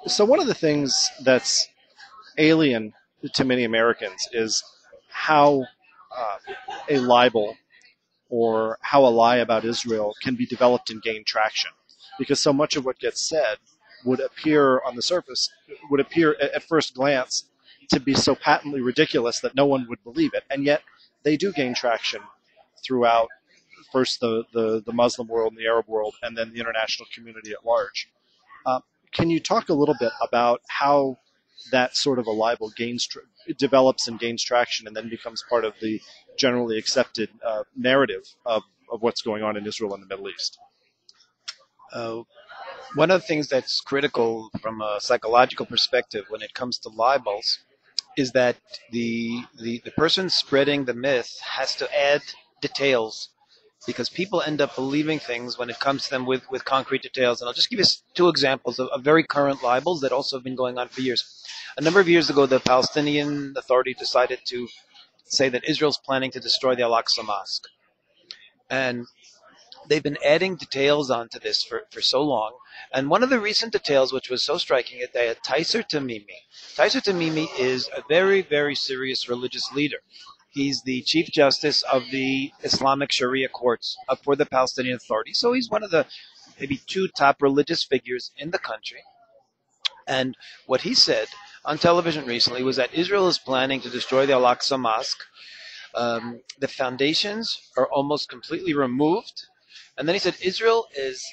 So one of the things that's alien to many Americans is how uh, a libel or how a lie about Israel can be developed and gain traction. Because so much of what gets said would appear on the surface, would appear at first glance to be so patently ridiculous that no one would believe it. And yet they do gain traction throughout first the Muslim world and the Arab world, and then the international community at large. Uh, can you talk a little bit about how that sort of a libel develops and gains traction, and then becomes part of the generally accepted narrative of what's going on in Israel and the Middle East? Uh, One of the things that's critical from a psychological perspective when it comes to libels is that the person spreading the myth has to add details because people end up believing things when it comes to them with concrete details. And I'll just give you two examples of very current libels that also have been going on for years. A number of years ago, the Palestinian Authority decided to say that Israel's planning to destroy the Al-Aqsa Mosque. And they've been adding details onto this for so long. And one of the recent details, which was so striking, is that Taiser Tamimi. Taiser Tamimi is a very, very serious religious leader. He's the Chief Justice of the Islamic Sharia courts for the Palestinian Authority. So he's one of the maybe two top religious figures in the country. And what he said on television recently was that Israel is planning to destroy the Al Aqsa Mosque. The foundations are almost completely removed. And then he said Israel is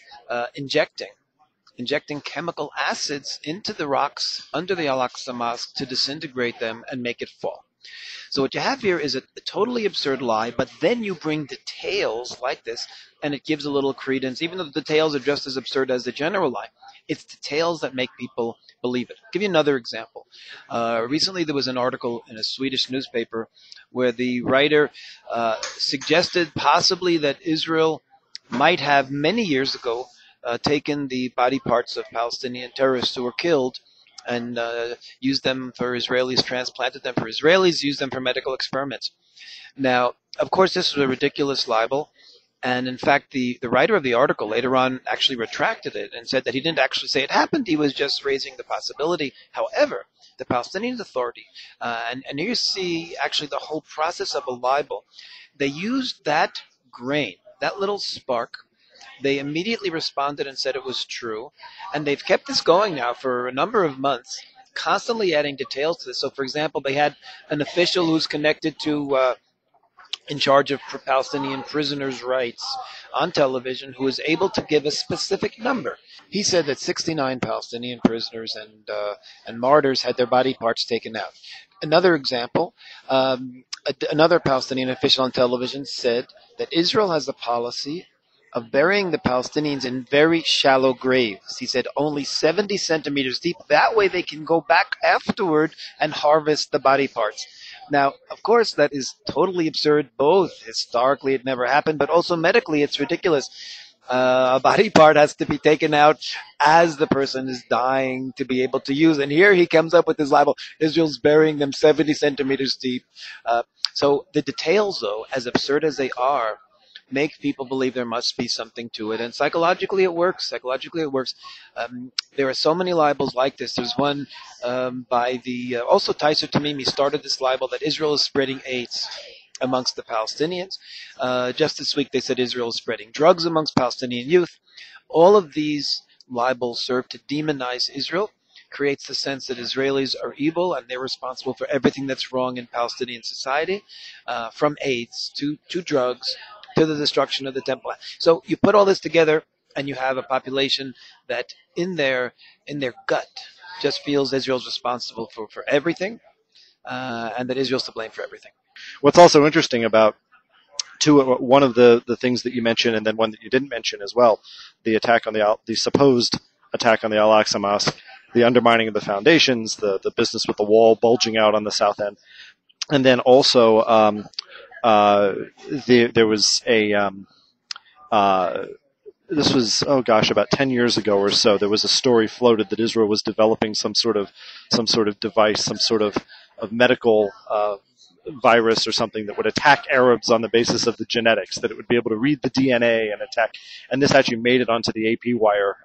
injecting chemical acids into the rocks under the Al Aqsa Mosque to disintegrate them and make it fall. So what you have here is a totally absurd lie, but then you bring details like this, and it gives a little credence, even though the details are just as absurd as the general lie. It's details that make people believe it. I'll give you another example. Recently, there was an article in a Swedish newspaper where the writer suggested possibly that Israel might have many years ago taken the body parts of Palestinian terrorists who were killed and used them for Israelis, transplanted them for Israelis, used them for medical experiments. Now, of course, this was a ridiculous libel. And in fact, the writer of the article later on actually retracted it and said that he didn't actually say it happened. He was just raising the possibility. However, the Palestinian Authority, and here you see actually the whole process of a libel, they used that grain, that little spark. They immediately responded and said it was true. And they've kept this going now for a number of months, constantly adding details to this. So, for example, they had an official who's connected to in charge of Palestinian prisoners' rights on television who was able to give a specific number. He said that 69 Palestinian prisoners and martyrs had their body parts taken out. Another example, another Palestinian official on television said that Israel has a policy of burying the Palestinians in very shallow graves. He said only 70 centimeters deep. That way they can go back afterward and harvest the body parts. Now, of course, that is totally absurd. Both historically, it never happened, but also medically, it's ridiculous. A body part has to be taken out as the person is dying to be able to use. And here he comes up with this libel. Israel's burying them 70 centimeters deep. So the details, though, as absurd as they are, make people believe there must be something to it. And psychologically it works. Psychologically it works. There are so many libels like this. There's one by the, also Taiser Tamimi started this libel that Israel is spreading AIDS amongst the Palestinians. Just this week they said Israel is spreading drugs amongst Palestinian youth. All of these libels serve to demonize Israel, creates the sense that Israelis are evil and they're responsible for everything that's wrong in Palestinian society, from AIDS to drugs, to the destruction of the temple. So you put all this together, and you have a population that, in their gut, just feels Israel's responsible for everything, and that Israel's to blame for everything. What's also interesting about one of the things that you mentioned, and then one that you didn't mention as well, the attack on the supposed attack on the Al Aqsa Mosque, the undermining of the foundations, the business with the wall bulging out on the south end, and then also there was a this was, oh gosh, about 10 years ago or so. There was a story floated that Israel was developing some sort of device, some sort of medical virus or something that would attack Arabs on the basis of the genetics, that it would be able to read the DNA and attack. And this actually made it onto the AP wire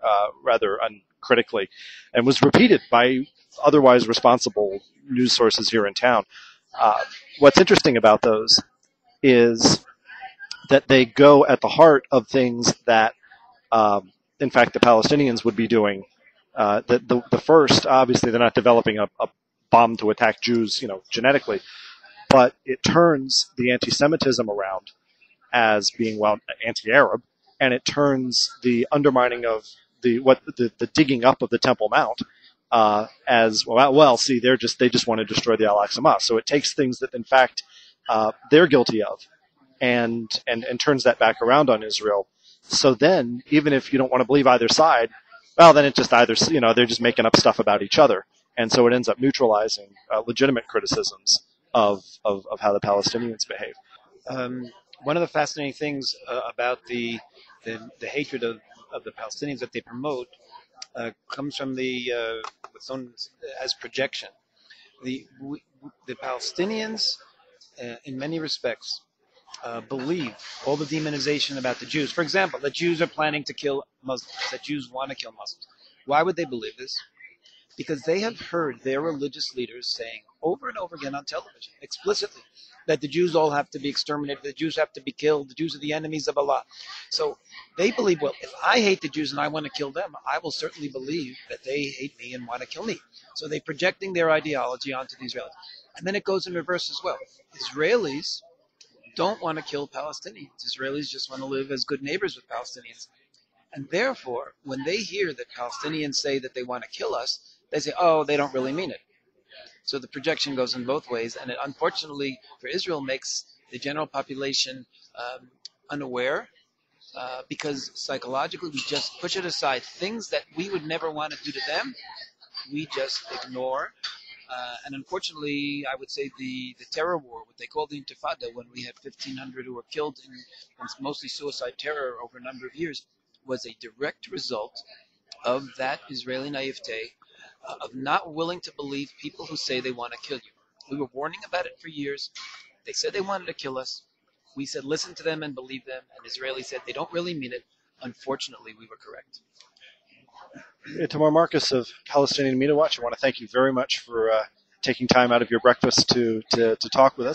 rather uncritically, and was repeated by otherwise responsible news sources here in town. Uh, what's interesting about those is that they go at the heart of things that, in fact, the Palestinians would be doing. The first, obviously, they're not developing a bomb to attack Jews, genetically, but it turns the anti-Semitism around as being, well, anti-Arab, and it turns the undermining of the digging up of the Temple Mount as well. Well, see, they just want to destroy the Al-Aqsa Mosque. So it takes things that, in fact, they're guilty of, and turns that back around on Israel. So then, even if you don't want to believe either side, well, then it just either, they're just making up stuff about each other, and so it ends up neutralizing legitimate criticisms of how the Palestinians behave. One of the fascinating things about the hatred of the Palestinians that they promote comes from what's known as projection. The Palestinians, in many respects, believe all the demonization about the Jews. For example, that Jews are planning to kill Muslims, that Jews want to kill Muslims. Why would they believe this? Because they have heard their religious leaders saying over and over again on television, explicitly, that the Jews all have to be exterminated, the Jews have to be killed, the Jews are the enemies of Allah. So they believe, well, if I hate the Jews and I want to kill them, I will certainly believe that they hate me and want to kill me. So they're projecting their ideology onto the Israelis. And then it goes in reverse as well. Israelis don't want to kill Palestinians. Israelis just want to live as good neighbors with Palestinians. And therefore, when they hear that Palestinians say that they want to kill us, they say, oh, they don't really mean it. So the projection goes in both ways, and it unfortunately for Israel makes the general population unaware because psychologically we just push it aside. Things that we would never want to do to them, we just ignore. And unfortunately, I would say the terror war, what they call the Intifada, when we had 1,500 who were killed in mostly suicide terror over a number of years, was a direct result of that Israeli naivete of not willing to believe people who say they want to kill you. We were warning about it for years. They said they wanted to kill us. We said listen to them and believe them. And Israelis said they don't really mean it. Unfortunately, we were correct. Itamar Marcus of Palestinian Media Watch, I want to thank you very much for taking time out of your breakfast to talk with us.